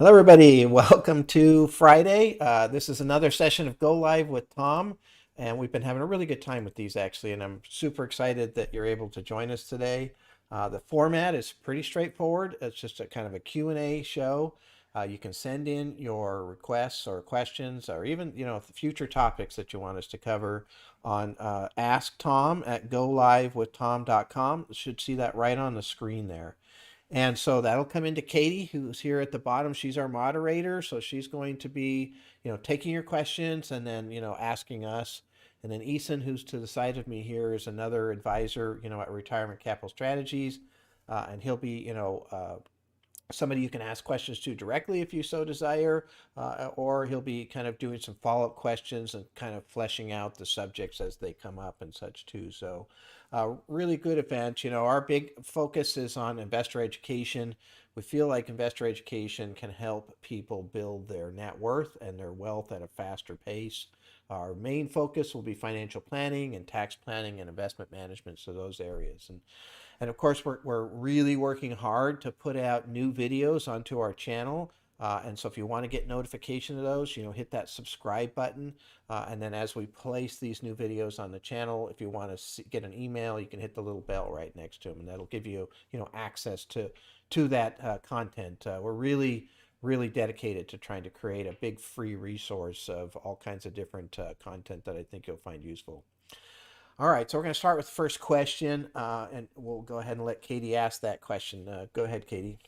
Hello, everybody. Welcome to Friday. This is another session of Go Live with Tom, and we've been having a really good time with these actually, and I'm super excited that you're able to join us today. The format is pretty straightforward. It's just a kind of a Q&A show. You can send in your requests or questions or even, future topics that you want us to cover on Ask Tom at golivewithtom.com. You should see that right on the screen there. And so that'll come into Katie, who's here at the bottom. She's our moderator, so she's going to be, taking your questions and then, asking us. And then Eason, who's to the side of me here, is another advisor, at Retirement Capital Strategies, and he'll be, somebody you can ask questions to directly if you so desire, or he'll be kind of doing some follow-up questions and kind of fleshing out the subjects as they come up and such too. So really good event. Our big focus is on investor education. We feel like investor education can help people build their net worth and their wealth at a faster pace. Our main focus will be financial planning and tax planning and investment management, so those areas. And of course, we're really working hard to put out new videos onto our channel. And so if you want to get notification of those, hit that subscribe button. And then as we place these new videos on the channel, if you want to get an email, you can hit the little bell right next to them, and that'll give you, access to that content. We're really dedicated to trying to create a big free resource of all kinds of different content that I think you'll find useful. All right, so we're going to start with the first question, and we'll go ahead and let Katie ask that question. Go ahead, Katie.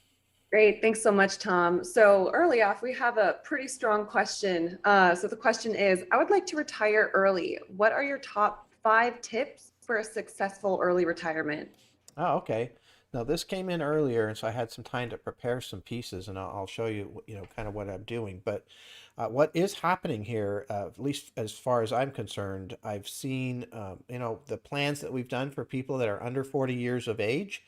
Great. Thanks so much, Tom. So early off, we have a pretty strong question. So the question is, I would like to retire early. What are your top 5 tips for a successful early retirement? Oh, okay. Now this came in earlier, and so I had some time to prepare some pieces, and I'll show you, kind of what I'm doing. But what is happening here, at least as far as I'm concerned, I've seen, the plans that we've done for people that are under 40 years of age.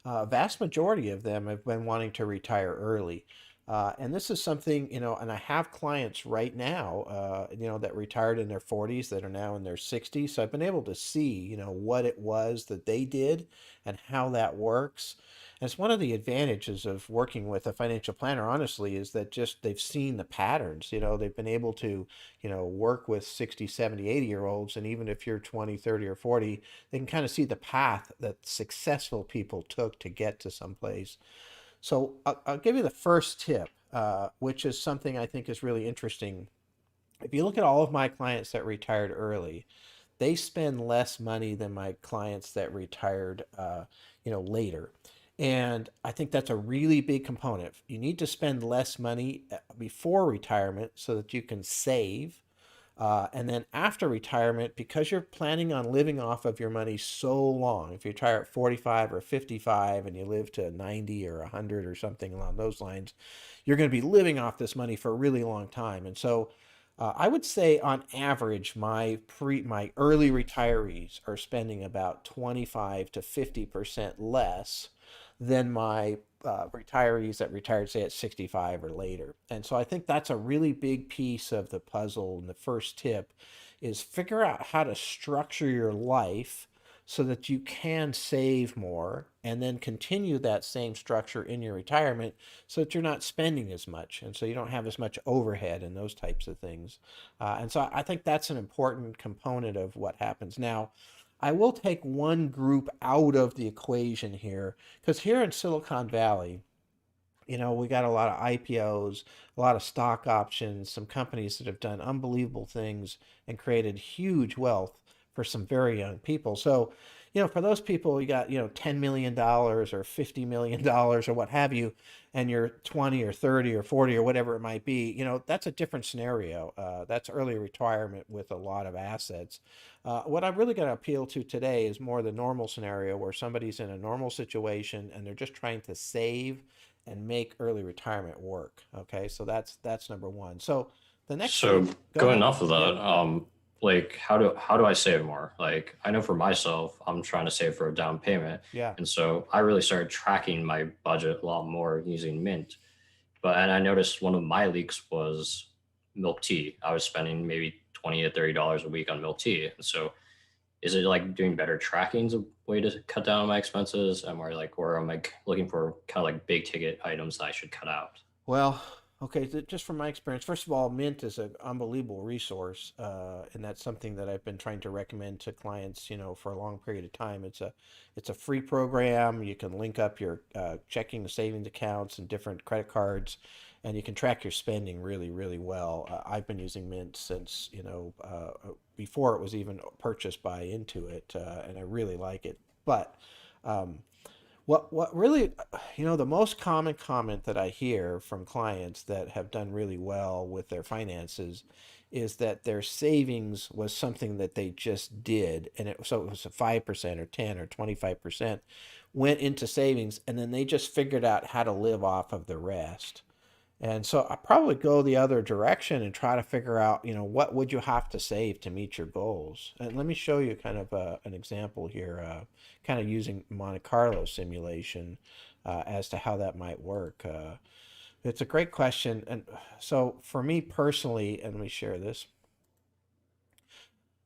Vast majority of them have been wanting to retire early. And this is something, and I have clients right now, that retired in their 40s that are now in their 60s. So I've been able to see, what it was that they did and how that works. And it's one of the advantages of working with a financial planner, honestly, is that just they've seen the patterns. They've been able to, work with 60, 70, 80-year olds. And even if you're 20, 30, or 40, they can kind of see the path that successful people took to get to someplace. So I'll give you the first tip, which is something I think is really interesting. If you look at all of my clients that retired early, they spend less money than my clients that retired, later. And I think that's a really big component. You need to spend less money before retirement so that you can save. And then after retirement, because you're planning on living off of your money so long, if you retire at 45 or 55 and you live to 90 or 100 or something along those lines, you're going to be living off this money for a really long time. And so I would say on average, my early retirees are spending about 25 to 50% less than my retirees that retired, say, at 65 or later. And so I think that's a really big piece of the puzzle. And the first tip is figure out how to structure your life so that you can save more and then continue that same structure in your retirement so that you're not spending as much and so you don't have as much overhead and those types of things. And so I think that's an important component of what happens. Now, I will take one group out of the equation here because here in Silicon Valley, we got a lot of IPOs, a lot of stock options, some companies that have done unbelievable things and created huge wealth for some very young people. So, for those people, you got, $10 million or $50 million or what have you, and you're 20 or 30 or 40 or whatever it might be, that's a different scenario. That's early retirement with a lot of assets. What I'm really going to appeal to today is more the normal scenario where somebody's in a normal situation and they're just trying to save and make early retirement work. Okay, so that's number one. So the next So thing, go going ahead. off of Yeah, that, like how do I save more? Like I know for myself, I'm trying to save for a down payment, yeah. and so I really started tracking my budget a lot more using Mint. And I noticed one of my leaks was milk tea. I was spending maybe $20 to $30 a week on milk tea, and so is it like doing better tracking is a way to cut down on my expenses? Or am I looking for kind of like big ticket items that I should cut out? Well, Okay, just from my experience, first of all, Mint is an unbelievable resource, and that's something that I've been trying to recommend to clients, for a long period of time. It's a free program. You can link up your checking and savings accounts and different credit cards, and you can track your spending really, really well. I've been using Mint since, before it was even purchased by Intuit, and I really like it. But um, what really, the most common comment that I hear from clients that have done really well with their finances is that their savings was something that they just did, and so it was a 5% or 10 or 25% went into savings, and then they just figured out how to live off of the rest. And so I probably go the other direction and try to figure out, what would you have to save to meet your goals? And let me show you kind of an example here, kind of using Monte Carlo simulation as to how that might work. It's a great question. And so for me personally, and let me share this.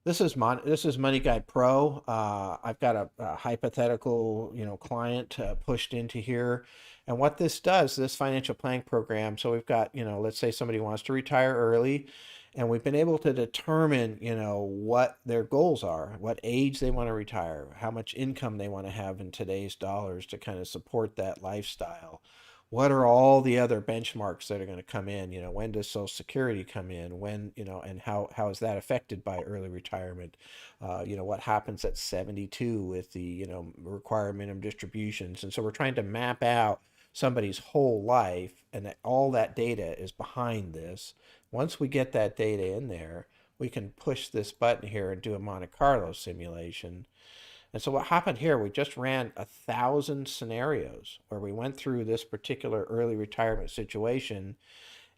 This is Money Guide Pro. I've got a hypothetical, client pushed into here, and what this does, this financial planning program. So we've got, let's say somebody wants to retire early, and we've been able to determine, what their goals are, what age they want to retire, how much income they want to have in today's dollars to kind of support that lifestyle. What are all the other benchmarks that are going to come in? When does Social Security come in? When, and how is that affected by early retirement? What happens at 72 with the, required minimum distributions? And so we're trying to map out somebody's whole life, and that all that data is behind this. Once we get that data in there, we can push this button here and do a Monte Carlo simulation. And so what happened here, we just ran 1,000 scenarios where we went through this particular early retirement situation,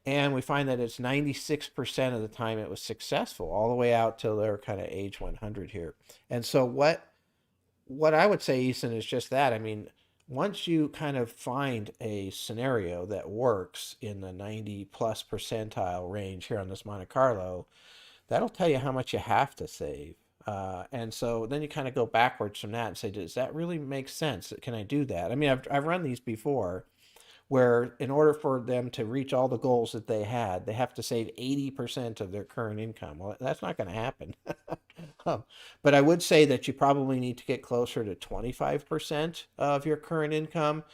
and we find that it's 96% of the time it was successful, all the way out till they're kind of age 100 here. And so what I would say, Ethan, is just that. I mean, once you kind of find a scenario that works in the 90 plus percentile range here on this Monte Carlo, that'll tell you how much you have to save. And so then you kind of go backwards from that and say, does that really make sense? Can I do that? I mean, I've run these before where in order for them to reach all the goals that they had, they have to save 80% of their current income. Well, that's not going to happen. But I would say that you probably need to get closer to 25% of your current income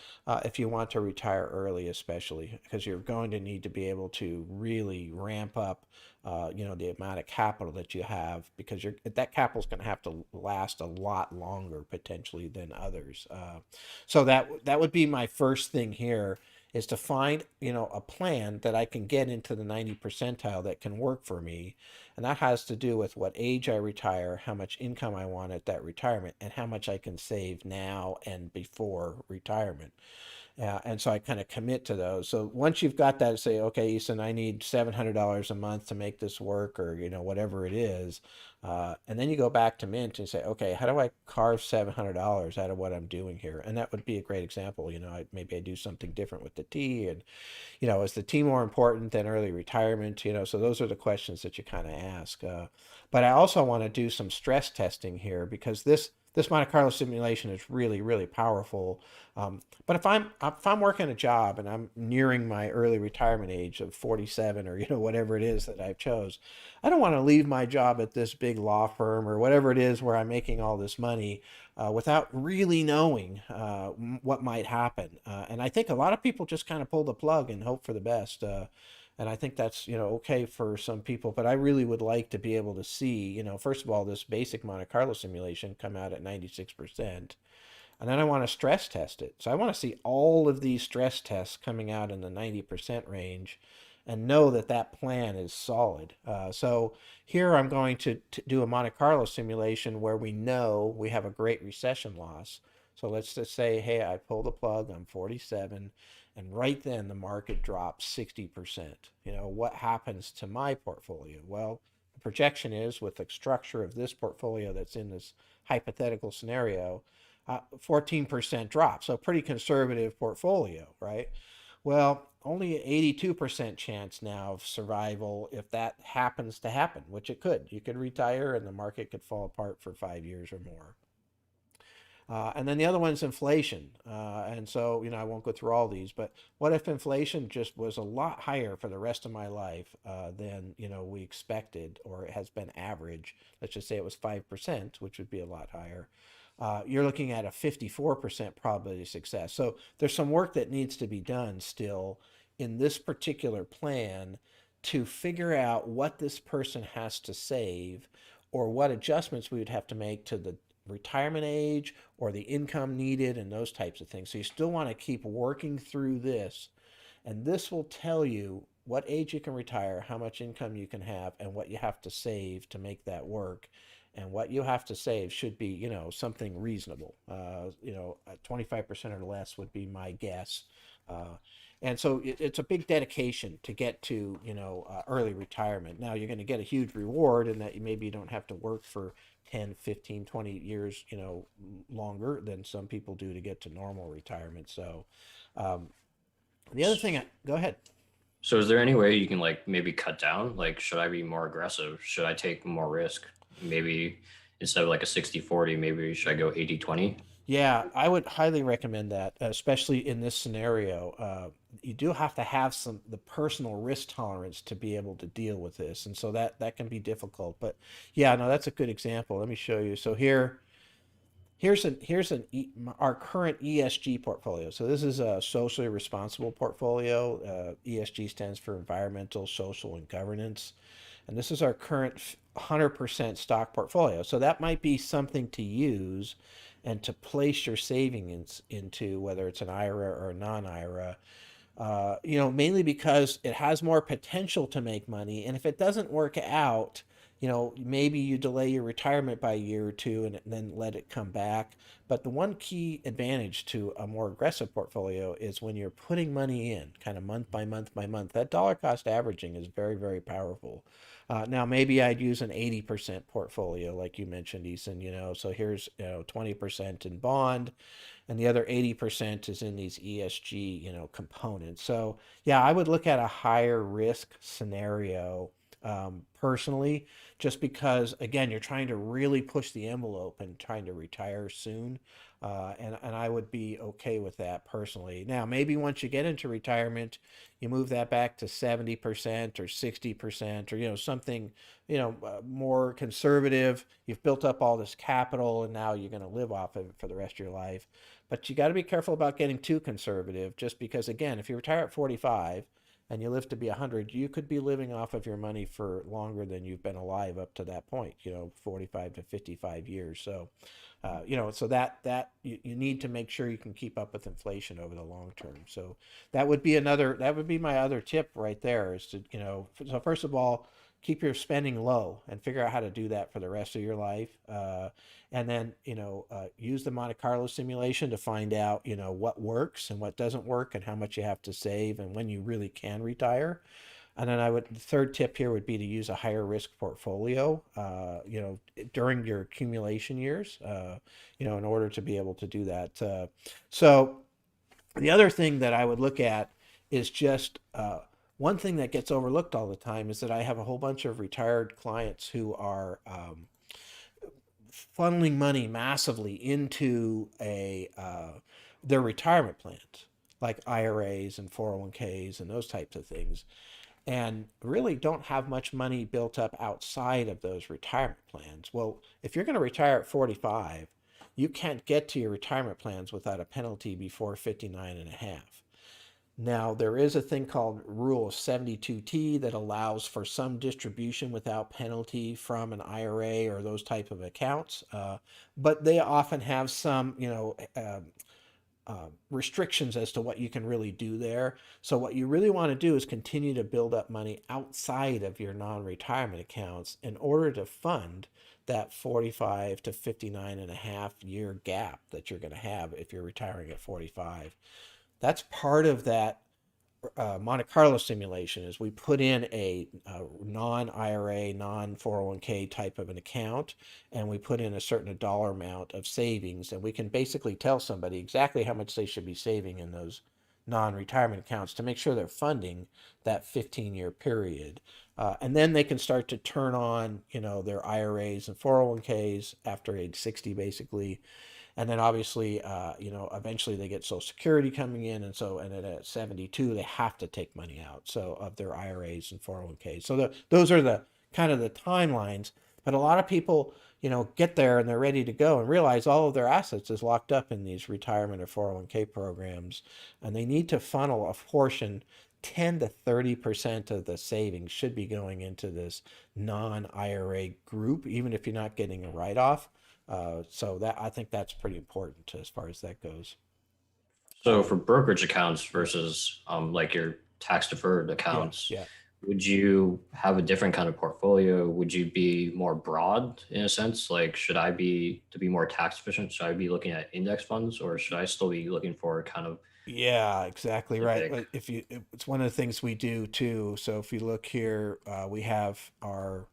if you want to retire early, especially because you're going to need to be able to really ramp up, the amount of capital that you have, because that capital is going to have to last a lot longer potentially than others. So that would be my first thing here, is to find, a plan that I can get into the 90 percentile that can work for me. And that has to do with what age I retire, how much income I want at that retirement, and how much I can save now and before retirement. And so I kind of commit to those. So once you've got that, say, okay, Ethan, I need $700 a month to make this work, or whatever it is. And then you go back to Mint and say, okay, how do I carve $700 out of what I'm doing here? And that would be a great example. Maybe I do something different with the T, and is the T more important than early retirement? So those are the questions that you kind of ask. But I also want to do some stress testing here, because this Monte Carlo simulation is really, really powerful. But if I'm working a job and I'm nearing my early retirement age of 47, or whatever it is that I've chose, I don't want to leave my job at this big law firm or whatever it is where I'm making all this money without really knowing what might happen. And I think a lot of people just kind of pull the plug and hope for the best. And I think that's, okay for some people, but I really would like to be able to see, first of all, this basic Monte Carlo simulation come out at 96%. And then I want to stress test it. So I want to see all of these stress tests coming out in the 90% range, and know that that plan is solid. So here I'm going to do a Monte Carlo simulation where we know we have a great recession loss. So let's just say, hey, I pull the plug, I'm 47, and right then the market drops 60%. What happens to my portfolio? Well, the projection is, with the structure of this portfolio that's in this hypothetical scenario, 14% drop. So pretty conservative portfolio, right? Well, only an 82% chance now of survival if that happens to happen, which it could. You could retire and the market could fall apart for 5 years or more. And then the other one's inflation. And so, I won't go through all these, but what if inflation just was a lot higher for the rest of my life than, we expected, or it has been average? Let's just say it was 5%, which would be a lot higher. You're looking at a 54% probability of success. So there's some work that needs to be done still in this particular plan to figure out what this person has to save, or what adjustments we would have to make to the retirement age or the income needed and those types of things. So you still want to keep working through this. And this will tell you what age you can retire, how much income you can have, and what you have to save to make that work. And what you have to save should be, something reasonable. 25% or less would be my guess. And so it's a big dedication to get to, early retirement. Now you're going to get a huge reward in that maybe you don't have to work for 10, 15, 20 years, longer than some people do to get to normal retirement. So the other thing, go ahead. So is there any way you can like maybe cut down? Like, should I be more aggressive? Should I take more risk? Maybe instead of like a 60-40, maybe should I go 80-20? Yeah, I would highly recommend that, especially in this scenario. You do have to have the personal risk tolerance to be able to deal with this, and so that can be difficult. But yeah, no, that's a good example. Let me show you. So our current ESG portfolio. So this is a socially responsible portfolio. ESG stands for environmental, social, and governance. And this is our current 100% stock portfolio. So that might be something to use and to place your savings into, whether it's an IRA or a non-IRA. Mainly because it has more potential to make money. And if it doesn't work out, maybe you delay your retirement by a year or two and then let it come back. But the one key advantage to a more aggressive portfolio is when you're putting money in kind of month by month by month, that dollar cost averaging is very, very powerful. Now, maybe I'd use an 80% portfolio, like you mentioned, Eason, so here's, 20% in bond, and the other 80% is in these ESG, components. So yeah, I would look at a higher risk scenario personally, just because, again, you're trying to really push the envelope and trying to retire soon. And I would be okay with that personally. Now, maybe once you get into retirement, you move that back to 70% or 60%, or, something, more conservative. You've built up all this capital and now you're going to live off of it for the rest of your life. But you got to be careful about getting too conservative, just because, again, if you retire at 45 and you live to be 100, you could be living off of your money for longer than you've been alive up to that point, 45 to 55 years. So, so that you need to make sure you can keep up with inflation over the long term. So that would be my other tip right there, is to, so first of all, keep your spending low and figure out how to do that for the rest of your life. And then, use the Monte Carlo simulation to find out, what works and what doesn't work and how much you have to save and when you really can retire. And then the third tip here would be to use a higher risk portfolio, during your accumulation years, in order to be able to do that. So the other thing that I would look at is just, one thing that gets overlooked all the time is that I have a whole bunch of retired clients who are funneling money massively into their retirement plans, like IRAs and 401ks and those types of things, and really don't have much money built up outside of those retirement plans. Well, if you're going to retire at 45, you can't get to your retirement plans without a penalty before 59 and a half. Now, there is a thing called Rule of 72T that allows for some distribution without penalty from an IRA or those type of accounts, but they often have some, restrictions as to what you can really do there. So what you really want to do is continue to build up money outside of your non-retirement accounts in order to fund that 45 to 59 and a half year gap that you're going to have if you're retiring at 45. That's part of that Monte Carlo simulation, is we put in a non-IRA, non-401k type of an account, and we put in a certain dollar amount of savings, and we can basically tell somebody exactly how much they should be saving in those non-retirement accounts to make sure they're funding that 15-year period. And then they can start to turn on, their IRAs and 401ks after age 60, basically. And then obviously, eventually they get Social Security coming in, and then at 72 they have to take money out, so of their IRAs and 401ks. So those are the kind of the timelines. But a lot of people, get there and they're ready to go and realize all of their assets is locked up in these retirement or 401k programs, and they need to funnel a portion. 10 to 30% of the savings should be going into this non-IRA group, even if you're not getting a write-off. So that, I think that's pretty important as far as that goes. So for brokerage accounts versus like your tax deferred Yeah, accounts, yeah. would you have a different kind of portfolio? Would you be more broad in a sense? Like, should I be to be more tax efficient? Should I be looking at index funds, or should I still be looking for kind of Yeah, exactly right. specific? But it's one of the things we do too. So if you look here, we have our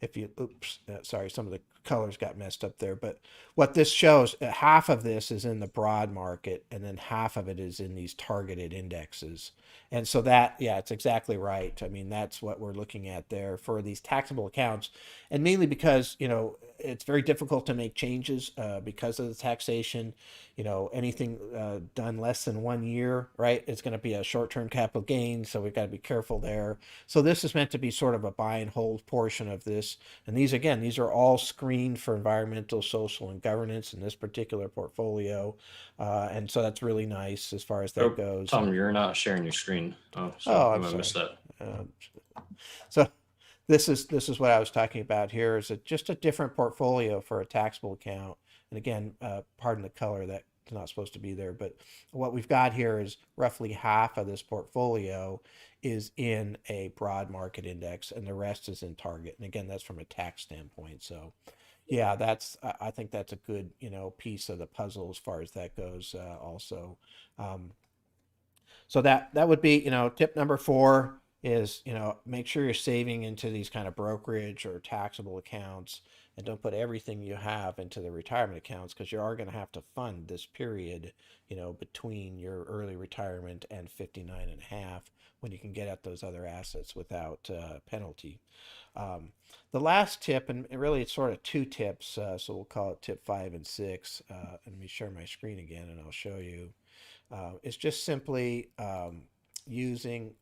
if you oops sorry, some of the colors got messed up there, but what this shows, half of this is in the broad market and then half of it is in these targeted indexes. And so that, yeah, it's exactly right. I mean, that's what we're looking at there for these taxable accounts. And mainly because it's very difficult to make changes because of the taxation. Anything done less than 1 year, right, it's going to be a short-term capital gain, so we've got to be careful there. So this is meant to be sort of a buy and hold portion of this. And these are all screened for environmental, social, and governance in this particular portfolio. And so that's really nice as far as that Oh, goes. Tom, you're not sharing your screen. Oh, so Oh, I I'm might miss sorry. that. Um, so this is what I was talking about here, is just a different portfolio for a taxable account. And again, pardon the color, that's not supposed to be there, but what we've got here is roughly half of this portfolio is in a broad market index and the rest is in target. And again, that's from a tax standpoint. So yeah, I think that's a good, piece of the puzzle as far as that goes, also. Um, so that would be, tip number 4 is, make sure you're saving into these kind of brokerage or taxable accounts, and don't put everything you have into the retirement accounts, because you are going to have to fund this period, between your early retirement and 59 and a half, when you can get at those other assets without penalty. Um, the last tip, and really it's sort of 2 tips, so we'll call it tip 5 and 6. And let me share my screen again and I'll show you. It's just simply using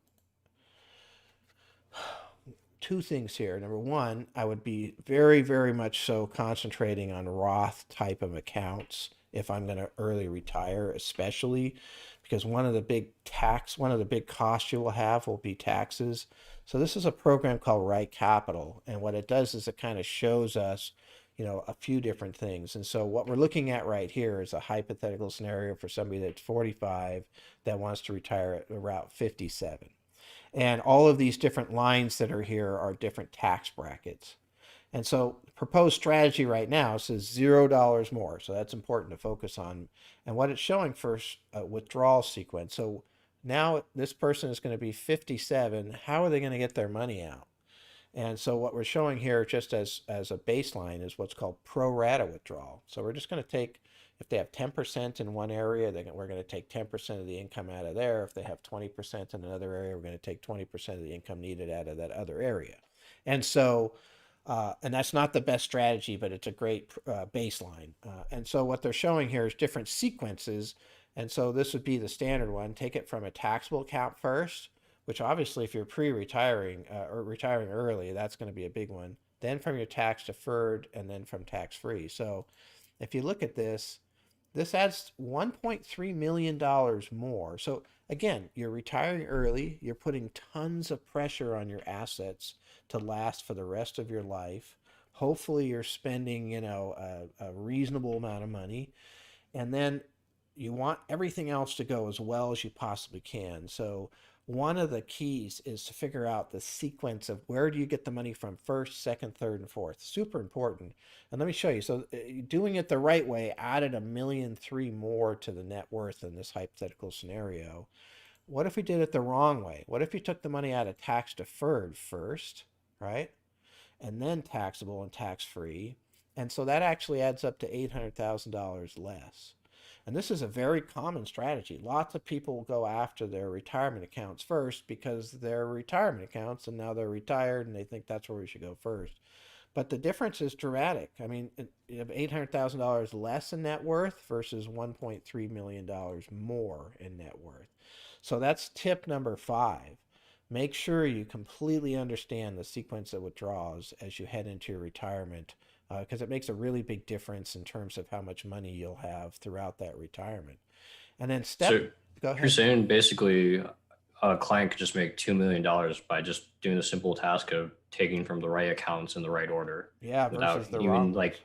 2 things here. Number one, I would be very, very much so concentrating on Roth type of accounts if I'm going to early retire, especially because one of the big costs you will have will be taxes. So this is a program called Right Capital, and what it does is it kind of shows us, a few different things. And so what we're looking at right here is a hypothetical scenario for somebody that's 45 that wants to retire at around 57. And all of these different lines that are here are different tax brackets. And so proposed strategy right now says $0 more. So that's important to focus on. And what it's showing for a withdrawal sequence. So now this person is going to be 57. How are they going to get their money out? And so what we're showing here just as a baseline is what's called pro rata withdrawal. So we're just going to take, if they have 10% in one area, we're going to take 10% of the income out of there. If they have 20% in another area, we're going to take 20% of the income needed out of that other area. And so, and that's not the best strategy, but it's a great baseline. And so what they're showing here is different sequences. And so this would be the standard one. Take it from a taxable account first, which obviously if you're pre-retiring or retiring early, that's going to be a big one. Then from your tax deferred, and then from tax free. So if you look at this adds $1.3 million more. So again, you're retiring early, you're putting tons of pressure on your assets to last for the rest of your life. Hopefully you're spending, a reasonable amount of money. And then you want everything else to go as well as you possibly can. So one of the keys is to figure out the sequence of where do you get the money from first, second, third, and fourth. Super important. And let me show you. So doing it the right way added $1.3 million more to the net worth in this hypothetical scenario. What if we did it the wrong way? What if you took the money out of tax deferred first, right? And then taxable and tax free. And so that actually adds up to $800,000 less. And this is a very common strategy. Lots of people go after their retirement accounts first because they're retirement accounts and now they're retired and they think that's where we should go first. but the difference is dramatic. I mean, you have $800,000 less in net worth versus $1.3 million more in net worth. So that's tip number 5. Make sure you completely understand the sequence of withdrawals as you head into your retirement, because it makes a really big difference in terms of how much money you'll have throughout that retirement. And then So go you're ahead. saying basically a client could just make $2 million by just doing the simple task of taking from the right accounts in the right order Yeah, without versus the wrong even ones.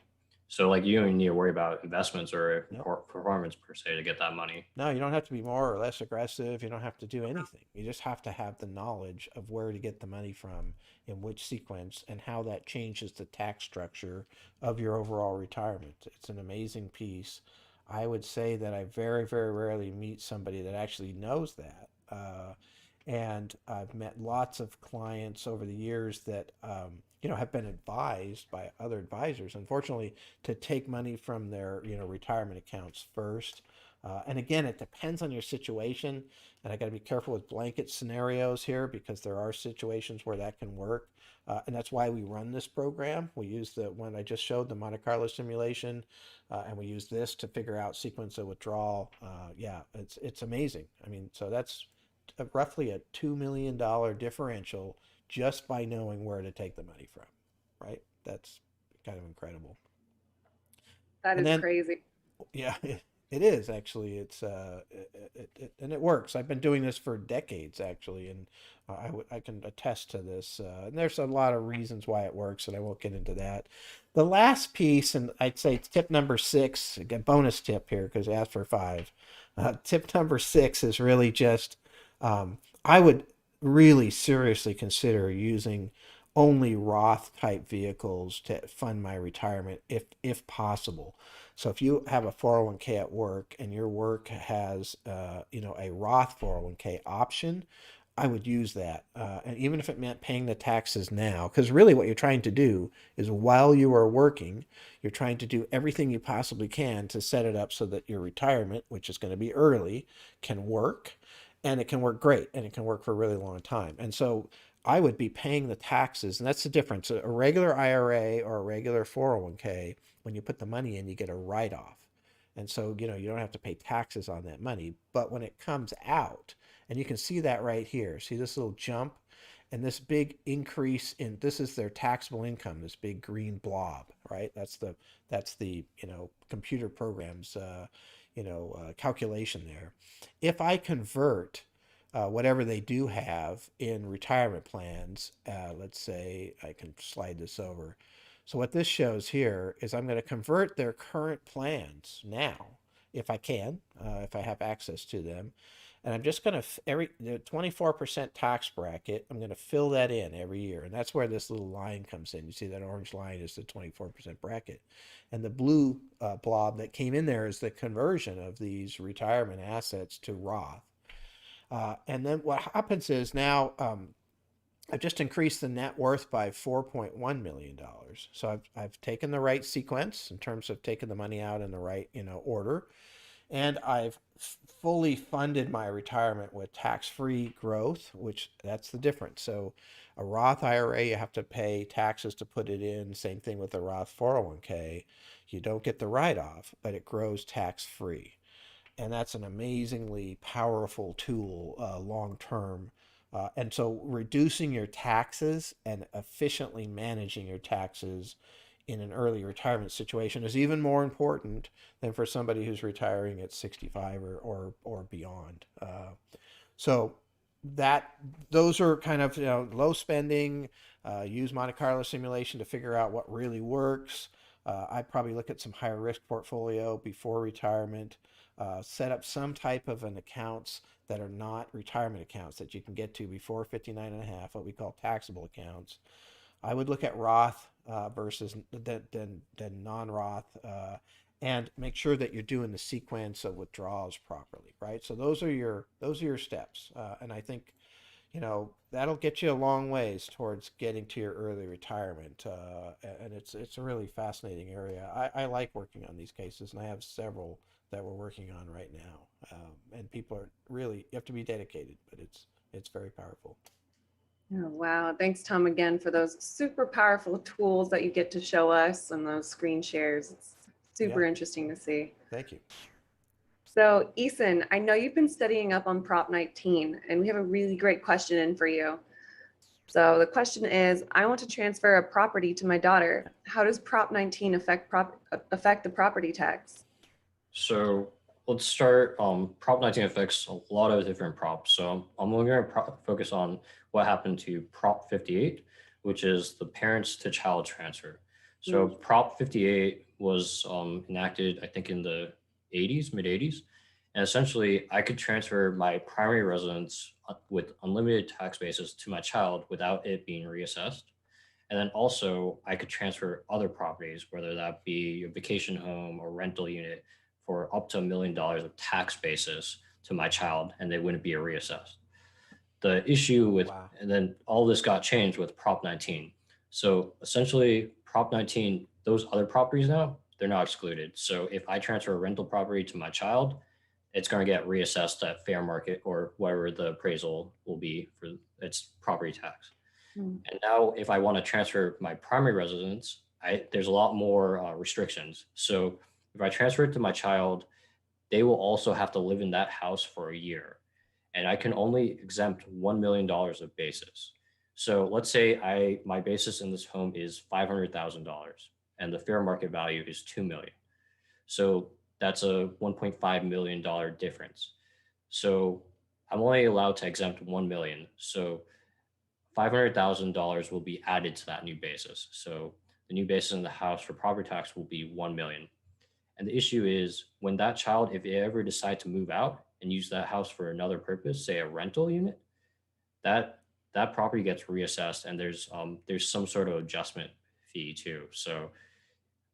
so like you don't even need to worry about investments or Nope. performance per se to get that money. No, you don't have to be more or less aggressive. You don't have to do anything. You just have to have the knowledge of where to get the money from, in which sequence, and how that changes the tax structure of your overall retirement. It's an amazing piece. I would say that I very, very rarely meet somebody that actually knows that. And I've met lots of clients over the years that have been advised by other advisors, unfortunately, to take money from their retirement accounts first. And again, it depends on your situation, and I got to be careful with blanket scenarios here because there are situations where that can work. And that's why we run this program. We use the one I just showed, the Monte Carlo simulation, and we use this to figure out sequence of withdrawal. Yeah, it's amazing. I mean, so that's roughly a $2 million differential just by knowing where to take the money from, right? That's kind of incredible. That And is then, crazy. yeah, it is actually. And it works. I've been doing this for decades actually, and I can attest to this. And there's a lot of reasons why it works, and I won't get into that. The last piece, and I'd say tip number 6, again, bonus tip here because I asked for 5. Tip number 6 is really just I would really seriously consider using only Roth type vehicles to fund my retirement if possible. So if you have a 401k at work and your work has a Roth 401k option, I would use that. And even if it meant paying the taxes now, because really what you're trying to do is while you are working, you're trying to do everything you possibly can to set it up so that your retirement, which is going to be early, can work, and it can work great, and it can work for a really long time. And so I would be paying the taxes, and that's the difference. A regular IRA or a regular 401k, when you put the money in, you get a write-off. And so, you don't have to pay taxes on that money. But when it comes out, and you can see that right here, see this little jump and this big increase in, this is their taxable income, this big green blob, right? That's the computer programs calculation there. If I convert whatever they do have in retirement plans, let's say I can slide this over. So what this shows here is I'm going to convert their current plans now, if I can, if I have access to them. And I'm just going to, the 24% tax bracket, I'm going to fill that in every year. And that's where this little line comes in. You see that orange line is the 24% bracket. And the blue blob that came in there is the conversion of these retirement assets to Roth. And then what happens is now I've just increased the net worth by $4.1 million. So I've taken the right sequence in terms of taking the money out in the right order, and I've fully funded my retirement with tax-free growth, which that's the difference. So a Roth IRA, you have to pay taxes to put it in. Same thing with a Roth 401k. You don't get the write-off, but it grows tax-free. And that's an amazingly powerful tool long term. And so reducing your taxes and efficiently managing your taxes in an early retirement situation is even more important than for somebody who's retiring at 65 or beyond. So that those are kind of low spending. Use Monte Carlo simulation to figure out what really works. I'd probably look at some higher risk portfolio before retirement. Set up some type of an accounts that are not retirement accounts that you can get to before 59 and a half, what we call taxable accounts. I would look at Roth versus than non-Roth, and make sure that you're doing the sequence of withdrawals properly, right? So those are your steps, and I think that'll get you a long ways towards getting to your early retirement, and it's a really fascinating area. I like working on these cases, and I have several that we're working on right now, and people are really, you have to be dedicated, but it's very powerful. Oh, wow. Thanks, Tom, again for those super powerful tools that you get to show us and those screen shares. It's Yeah, super interesting to see. thank you. So, Eason, I know you've been studying up on Prop 19, and we have a really great question in for you. So, the question is, I want to transfer a property to my daughter. How does Prop 19 affect the property tax? So let's start. Prop 19 affects a lot of different props. So I'm only going to focus on what happened to Prop 58, which is the parents to child transfer. So Mm, Prop 58 was enacted, I think, in the 80s, mid 80s. And essentially, I could transfer my primary residence with unlimited tax basis to my child without it being reassessed. And then also, I could transfer other properties, whether that be a vacation home or rental unit, for up to $1 million of tax basis to my child, and they wouldn't be reassessed. The issue with, Wow. and then all this got changed with Prop 19. So essentially, Prop 19, those other properties now, they're not excluded. So if I transfer a rental property to my child, it's going to get reassessed at fair market or whatever the appraisal will be for its property tax. mm, And now, if I want to transfer my primary residence, there's a lot more restrictions. So, if I transfer it to my child, they will also have to live in that house for a year, and I can only exempt $1 million of basis. So, let's say my basis in this home is $500,000, and the fair market value is 2 million. So that's a $1.5 million difference. So I'm only allowed to exempt 1 million. So $500,000 will be added to that new basis. So the new basis in the house for property tax will be 1 million. And the issue is when that child, if they ever decide to move out and use that house for another purpose, say a rental unit, that that property gets reassessed, and there's some sort of adjustment fee too. So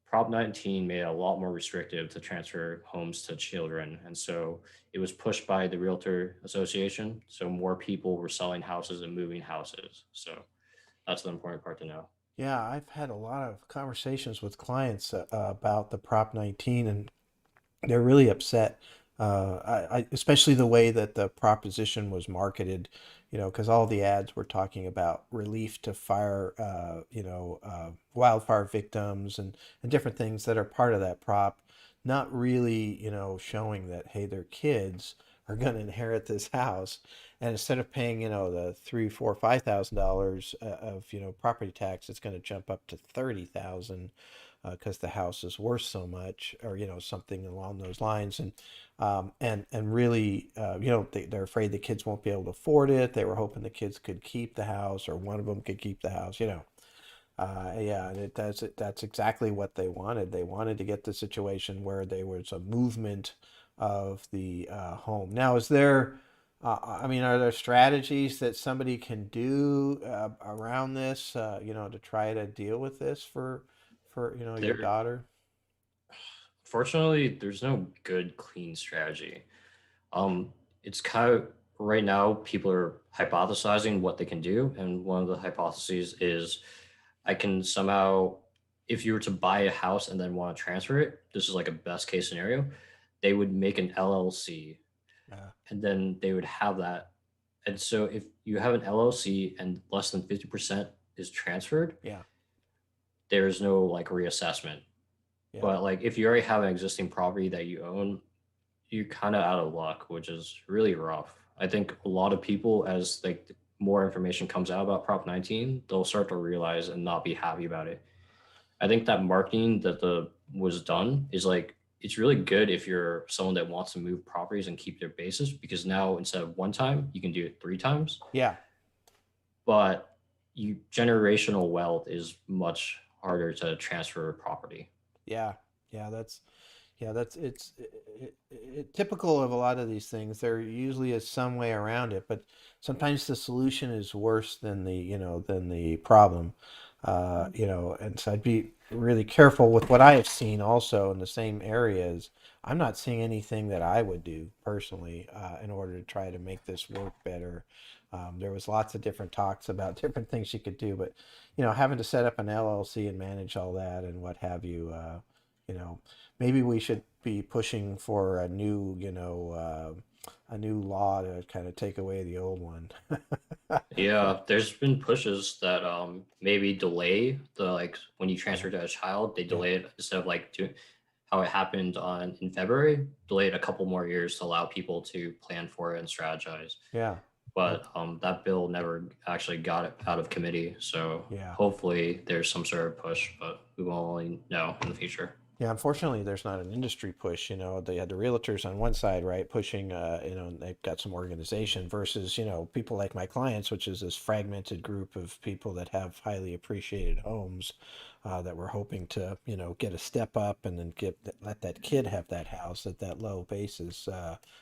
Prop 19 made it a lot more restrictive to transfer homes to children. And so it was pushed by the Realtor Association. So more people were selling houses and moving houses. So that's the important part to know. Yeah, I've had a lot of conversations with clients about the Prop 19, and they're really upset. Especially the way that the proposition was marketed, because all the ads were talking about relief to wildfire victims and different things that are part of that prop, not really, showing that, hey, their kids are going to inherit this house. And instead of paying, the three, four, $5,000 of, property tax, it's going to jump up to 30,000 because the house is worth so much, or something along those lines, and really, they're afraid the kids won't be able to afford it. They were hoping the kids could keep the house, or one of them could keep the house. Yeah, and that's exactly what they wanted. They wanted to get the situation where there was a movement of the home. Now, I mean, are there strategies that somebody can do around this, to try to deal with this for your There, daughter? fortunately, there's no good, clean strategy. Um, it's kind of right now people are hypothesizing what they can do, and one of the hypotheses is I can somehow, if you were to buy a house and then want to transfer it, this is like a best case scenario, they would make an LLC, Uh, and then they would have that. And so if you have an LLC and less than 50% is transferred, yeah, there's no like reassessment. yeah, But like if you already have an existing property that you own, you're kind of out of luck, which is really rough. I think a lot of people, as like more information comes out about Prop 19, they'll start to realize and not be happy about it. I think that marketing that the was done is like it's really good if you're someone that wants to move properties and keep their basis because now instead of one time, you can do it 3 times. yeah, But you generational wealth is much harder to transfer property. yeah, yeah. That's typical of a lot of these things. There usually is some way around it, but sometimes the solution is worse than the problem. And so I'd be really careful with what I have seen also in the same areas. I'm not seeing anything that I would do personally in order to try to make this work better. There was lots of different talks about different things you could do, but having to set up an LLC and manage all that and what have you, you know, maybe we should be pushing for a new, a new law to kind of take away the old one. Yeah, there's been pushes that maybe delay the like when you Yeah, transfer to a child, they yeah, delay it instead of like doing how it happened on in February, delayed a couple more years to allow people to plan for it and strategize. yeah, yeah, But that bill never actually got it out of committee, so yeah. hopefully there's some sort of push, but we will only know in the future. Yeah, unfortunately, there's not an industry push. They had the realtors on one side, right, pushing, and they've got some organization versus, people like my clients, which is this fragmented group of people that have highly appreciated homes that we're hoping to, get a step up and then let that kid have that house at that low basis.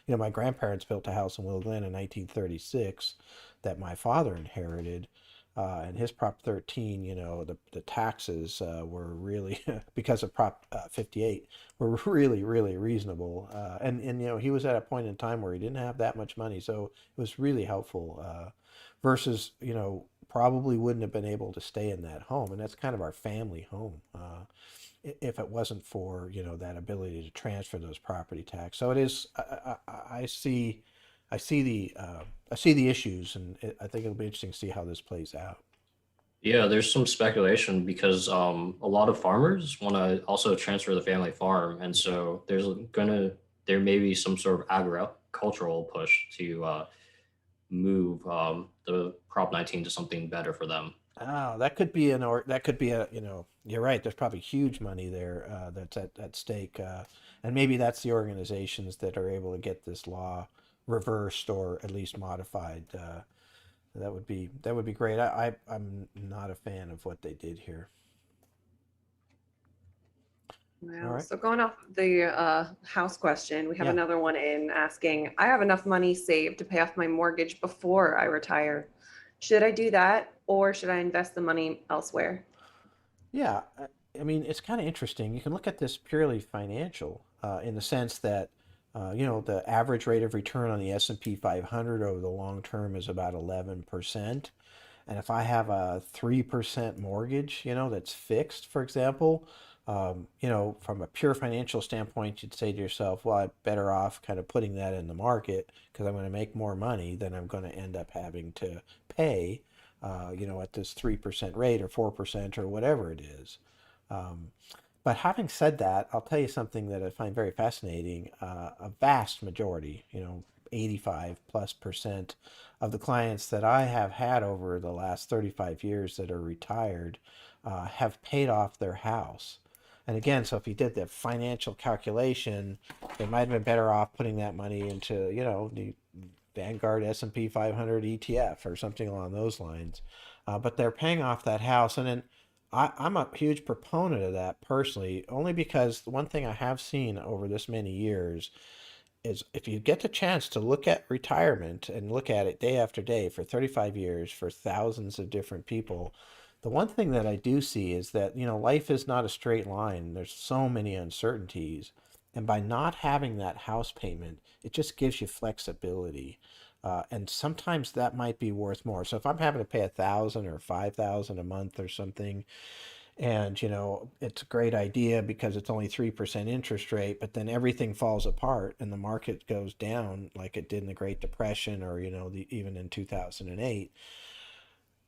My grandparents built a house in Willow Glen in 1936 that my father inherited. And his Prop 13, the taxes were really, because of Prop 58, were really, really reasonable. And he was at a point in time where he didn't have that much money. So it was really helpful versus, probably wouldn't have been able to stay in that home. And that's kind of our family home. If it wasn't for that ability to transfer those property tax. So it is. I see the issues, and I think it'll be interesting to see how this plays out. Yeah, there's some speculation because a lot of farmers want to also transfer the family farm, and Yeah. so there may be some sort of agricultural push to move the Prop 19 to something better for them. Oh, that could be that could be you're right. There's probably huge money there that's at stake, and maybe that's the organizations that are able to get this law reversed or at least modified. That would be great. I'm not a fan of what they did here. All Wow. right. So going off the house question, we have Yeah. another one in asking, I have enough money saved to pay off my mortgage before I retire. Should I do that or should I invest the money elsewhere? Yeah, I mean, it's kind of interesting. You can look at this purely financial, in the sense that, the average rate of return on the S&P 500 over the long term is about 11%. And if I have a 3% mortgage, that's fixed, for example, from a pure financial standpoint, you'd say to yourself, well, I'm better off kind of putting that in the market because I'm going to make more money than I'm going to end up having to pay, at this 3% rate or 4% or whatever it is. Um, but having said that, I'll tell you something that I find very fascinating. A vast majority, 85 plus percent of the clients that I have had over the last 35 years that are retired have paid off their house. And again, so if you did the financial calculation, they might have been better off putting that money into, the Vanguard S&P 500 ETF or something along those lines. But they're paying off that house. And then I'm a huge proponent of that personally, only because the one thing I have seen over this many years is if you get the chance to look at retirement and look at it day after day for 35 years for thousands of different people, the one thing that I do see is that, life is not a straight line. There's so many uncertainties. And by not having that house payment, it just gives you flexibility. And sometimes that might be worth more. So if I'm having to pay 1,000 or 5,000 a month or something, and it's a great idea because it's only 3% interest rate, but then everything falls apart and the market goes down like it did in the Great Depression or even in 2008.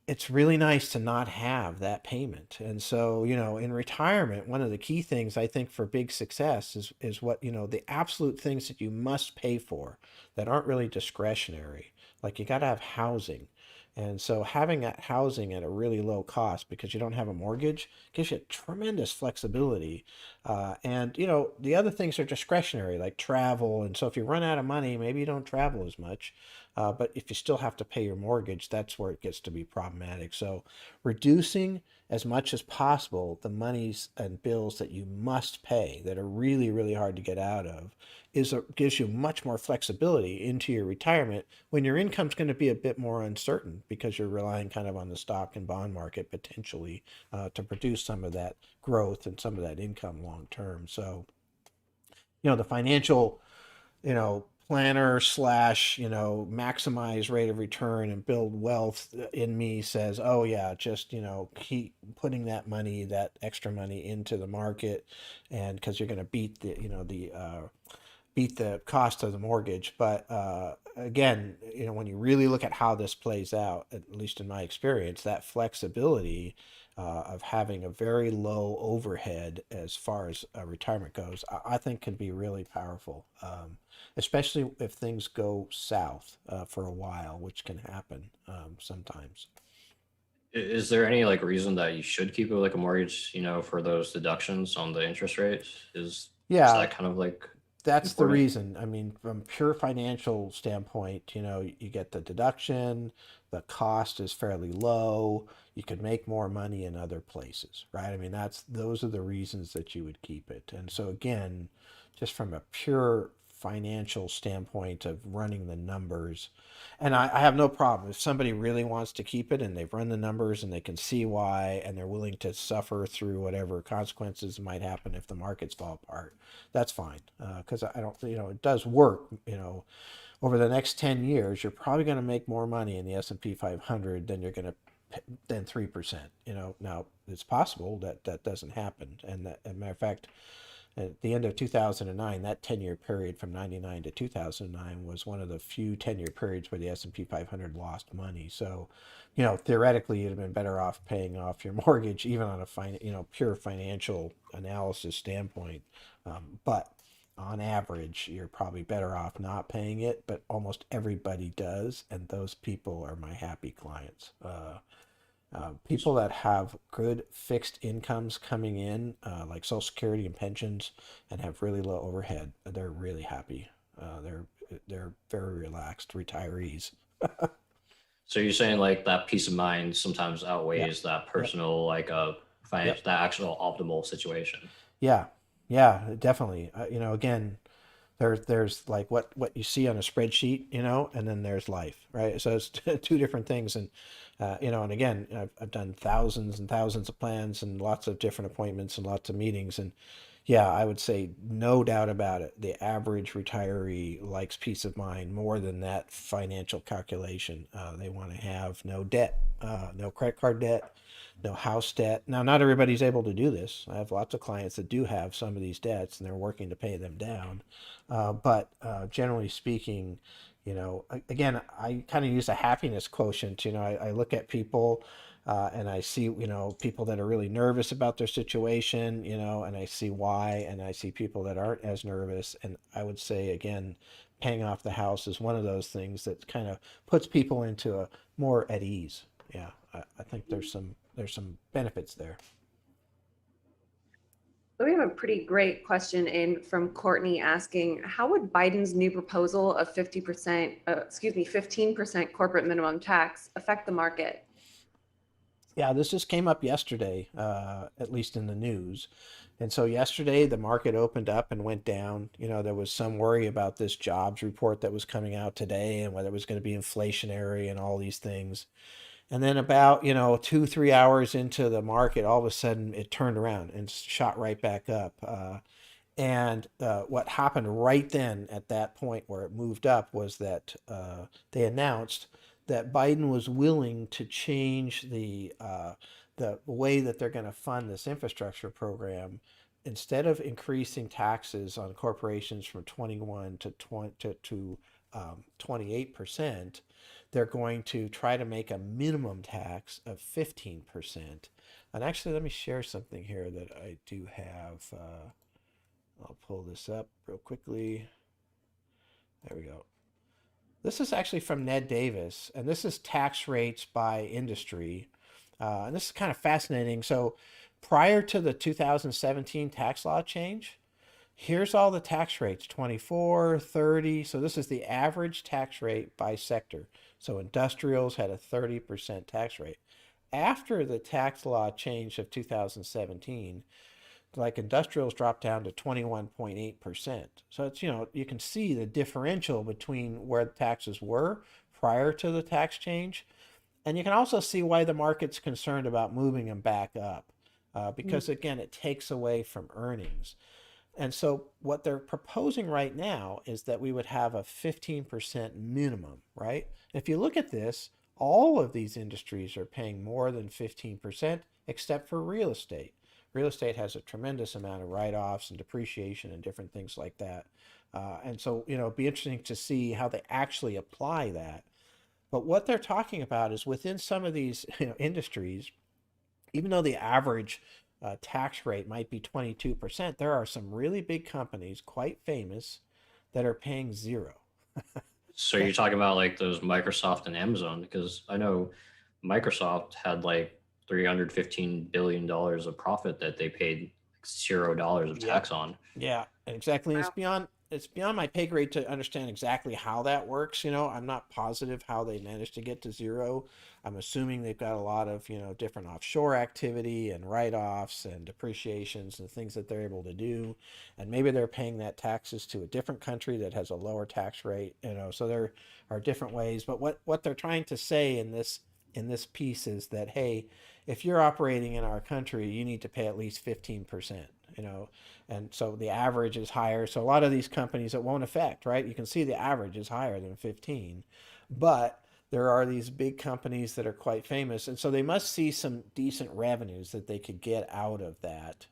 It's really nice to not have that payment. And so, in retirement, one of the key things I think for big success is what, the absolute things that you must pay for that aren't really discretionary. Like you got to have housing. And so having that housing at a really low cost because you don't have a mortgage gives you tremendous flexibility. And, the other things are discretionary, like travel. And so if you run out of money, maybe you don't travel as much. But if you still have to pay your mortgage, that's where it gets to be problematic. So, reducing as much as possible the monies and bills that you must pay that are really, really hard to get out of gives you much more flexibility into your retirement when your income's going to be a bit more uncertain because you're relying kind of on the stock and bond market potentially to produce some of that growth and some of that income long term. So, the financial planner slash maximize rate of return and build wealth in me says, oh yeah, just keep putting that extra money into the market, and because you're going to beat the beat the cost of the mortgage. But again, when you really look at how this plays out, at least in my experience, that flexibility of having a very low overhead as far as retirement goes, I think can be really powerful, especially if things go south for a while, which can happen sometimes. Is there any like reason that you should keep it like a mortgage, for those deductions on the interest rate? Is Yeah, that kind of like that's the important? reason. I mean, from pure financial standpoint, you get the deduction, the cost is fairly low, you could make more money in other places, right? I mean, those are the reasons that you would keep it. And so again, just from a pure financial standpoint of running the numbers, and I have no problem if somebody really wants to keep it and they've run the numbers and they can see why and they're willing to suffer through whatever consequences might happen if the markets fall apart. That's fine, because I don't, it does work. Over the next 10 years, you're probably going to make more money in the S&P 500 than you're going to than 3%. Now it's possible that that doesn't happen, and that, as a matter of fact, at the end of 2009, that 10-year period from 99 to 2009 was one of the few 10-year periods where the S&P 500 lost money. So, theoretically, you'd have been better off paying off your mortgage, even on a pure financial analysis standpoint. But on average, you're probably better off not paying it, but almost everybody does, and those people are my happy clients. People that have good fixed incomes coming in, like Social Security and pensions, and have really low overhead, they're really happy. They're very relaxed retirees. So you're saying like that peace of mind sometimes Yeah. outweighs that Yep. personal like Yep. financial that actual optimal situation. Yeah. Yeah. Definitely. Again, there's like what you see on a spreadsheet, and then there's life, right? So it's two different things. And and again, I've done thousands and thousands of plans and lots of different appointments and lots of meetings. And yeah, I would say no doubt about it, the average retiree likes peace of mind more than that financial calculation. They want to have no debt, no credit card debt, no house debt. Now, not everybody's able to do this. I have lots of clients that do have some of these debts and they're working to pay them down. But generally speaking, again, I kind of use a happiness quotient. I look at people and I see, people that are really nervous about their situation, and I see why, and I see people that aren't as nervous. And I would say, again, paying off the house is one of those things that kind of puts people into a more at ease. Yeah, I think there's some benefits there. So we have a pretty great question in from Courtney asking, how would Biden's new proposal of 15% corporate minimum tax affect the market? Yeah, this just came up yesterday, at least in the news. And so yesterday the market opened up and went down. There was some worry about this jobs report that was coming out today and whether it was going to be inflationary and all these things. And then about, 2, 3 hours into the market, all of a sudden it turned around and shot right back up. And what happened right then at that point where it moved up was that they announced that Biden was willing to change the way that they're going to fund this infrastructure program. Instead of increasing taxes on corporations from 21 to 20 to 28%, they're going to try to make a minimum tax of 15%. And actually, let me share something here that I do have. I'll pull this up real quickly. There we go. This is actually from Ned Davis, and this is tax rates by industry. And this is kind of fascinating. So, prior to the 2017 tax law change, here's all the tax rates 24, 30. So, this is the average tax rate by sector. So, industrials had a 30% tax rate. After the tax law change of 2017, like industrials dropped down to 21.8%. So it's, you can see the differential between where the taxes were prior to the tax change. And you can also see why the market's concerned about moving them back up. Because again, it takes away from earnings. And so what they're proposing right now is that we would have a 15% minimum, right? If you look at this, all of these industries are paying more than 15%, except for real estate. Real estate has a tremendous amount of write-offs and depreciation and different things like that. And so, it'd be interesting to see how they actually apply that. But what they're talking about is within some of these industries, even though the average tax rate might be 22%, there are some really big companies, quite famous, that are paying zero. So you're talking about like those Microsoft and Amazon, because I know Microsoft had like $315 billion of profit that they paid $0 of Yep. tax on. Yeah, exactly. Wow. It's beyond my pay grade to understand exactly how that works. I'm not positive how they managed to get to zero. I'm assuming they've got a lot of, different offshore activity and write-offs and depreciations and things that they're able to do. And maybe they're paying that taxes to a different country that has a lower tax rate. So there are different ways. But what they're trying to say in this piece is that, hey, if you're operating in our country, you need to pay at least 15%. And so the average is higher. So a lot of these companies it won't affect, right? You can see the average is higher than 15, but there are these big companies that are quite famous, and so they must see some decent revenues that they could get out of that.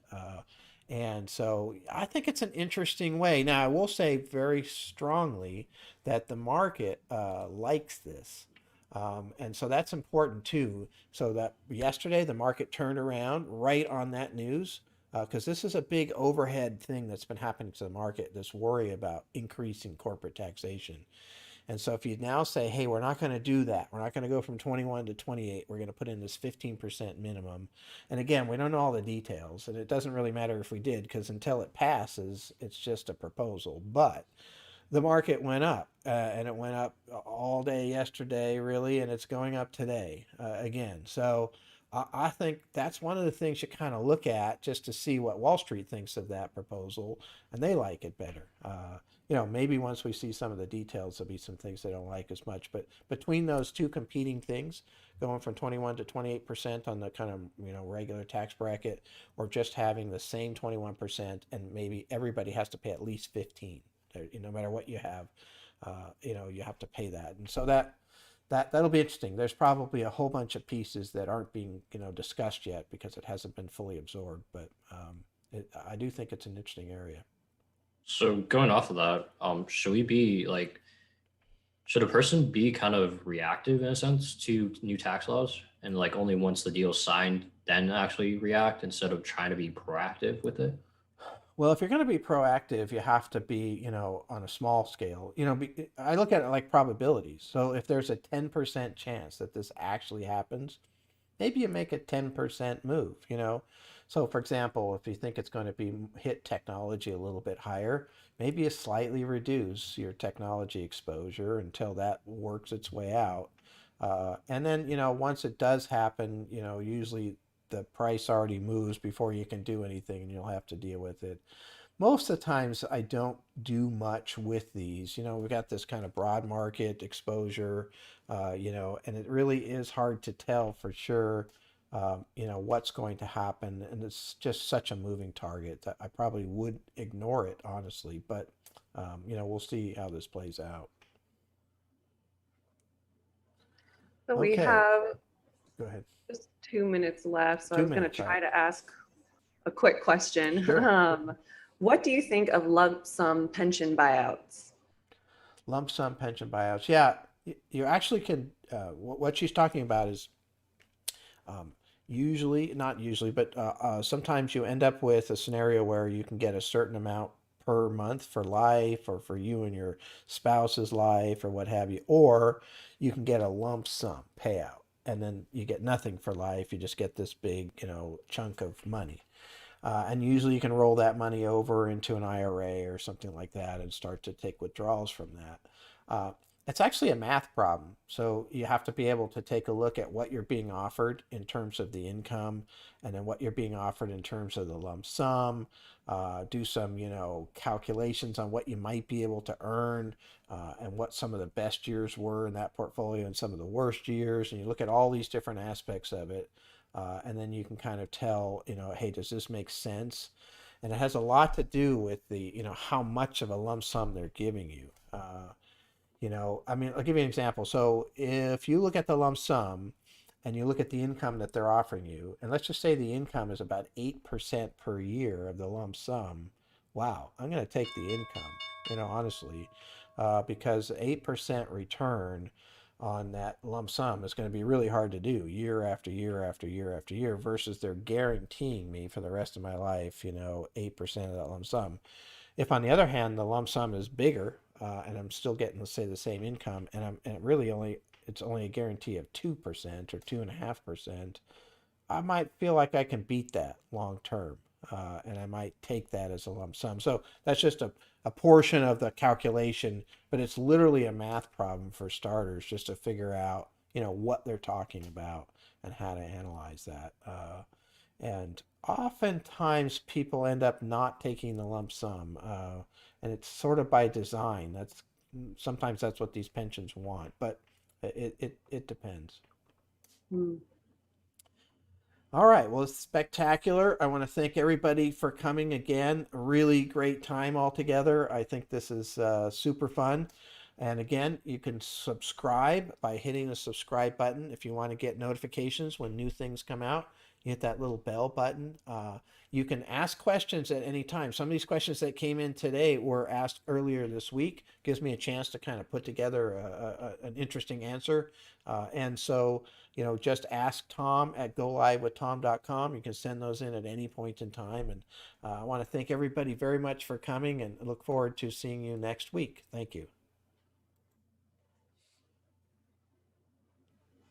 And so I think it's an interesting way. Now, I will say very strongly that the market likes this. And so that's important too. So that yesterday the market turned around right on that news because this is a big overhead thing that's been happening to the market, this worry about increasing corporate taxation. And so if you now say, hey, we're not going to do that, we're not going to go from 21 to 28, we're going to put in this 15% minimum. And again, we don't know all the details, and it doesn't really matter if we did because until it passes, it's just a proposal. But the market went up, and it went up all day yesterday, really, and it's going up today again. So I think that's one of the things you kind of look at just to see what Wall Street thinks of that proposal, and they like it better. Maybe once we see some of the details, there'll be some things they don't like as much. But between those two competing things, going from 21 to 28% on the kind of regular tax bracket, or just having the same 21%, and maybe everybody has to pay at least 15. No matter what you have, you have to pay that, and so that'll be interesting. There's probably a whole bunch of pieces that aren't being discussed yet because it hasn't been fully absorbed. But I do think it's an interesting area. So going off of that, should a person be kind of reactive in a sense to new tax laws and like only once the deal's signed, then actually react instead of trying to be proactive with it? Well, if you're going to be proactive, you have to be, on a small scale. I look at it like probabilities. So if there's a 10% chance that this actually happens, maybe you make a 10% move. So for example, if you think it's going to be hit technology a little bit higher, maybe you slightly reduce your technology exposure until that works its way out. And then, once it does happen, usually the price already moves before you can do anything and you'll have to deal with it. Most of the times I don't do much with these. We've got this kind of broad market exposure, and it really is hard to tell for sure, what's going to happen. And it's just such a moving target that I probably would ignore it, honestly. But, we'll see how this plays out. So we Okay, have go ahead. just 2 minutes left. So I Two was going to minutes, all try right. to ask a quick question. Sure. What do you think of lump sum pension buyouts? Lump sum pension buyouts. Yeah, you actually can. What she's talking about is um, usually, not usually, but sometimes you end up with a scenario where you can get a certain amount per month for life or for you and your spouse's life or what have you, or you can get a lump sum payout and then you get nothing for life. You just get this big, chunk of money. And usually you can roll that money over into an IRA or something like that and start to take withdrawals from that. Uh, it's actually a math problem. So you have to be able to take a look at what you're being offered in terms of the income and then what you're being offered in terms of the lump sum. Do some, calculations on what you might be able to earn and what some of the best years were in that portfolio and some of the worst years. And you look at all these different aspects of it. And then you can kind of tell, hey, does this make sense? And it has a lot to do with the, how much of a lump sum they're giving you. I mean, I'll give you an example. So if you look at the lump sum and you look at the income that they're offering you, and let's just say the income is about 8% per year of the lump sum, wow, I'm going to take the income, honestly, because 8% return on that lump sum is going to be really hard to do year after year after year after year versus they're guaranteeing me for the rest of my life, 8% of that lump sum. If on the other hand, the lump sum is bigger, and I'm still getting, let's say, the same income, and it's only a guarantee of 2% or 2.5%, I might feel like I can beat that long term, and I might take that as a lump sum. So that's just a portion of the calculation, but it's literally a math problem for starters, just to figure out what they're talking about and how to analyze that. And oftentimes people end up not taking the lump sum, and it's sort of by design. Sometimes that's what these pensions want, but it depends. Hmm. All right. Well, it's spectacular. I want to thank everybody for coming again. A really great time all together. I think this is super fun. And again, you can subscribe by hitting the subscribe button if you want to get notifications when new things come out. You hit that little bell button. You can ask questions at any time. Some of these questions that came in today were asked earlier this week. Gives me a chance to kind of put together an interesting answer. And so, just ask Tom at golivewithtom.com. You can send those in at any point in time. And I want to thank everybody very much for coming and look forward to seeing you next week. Thank you.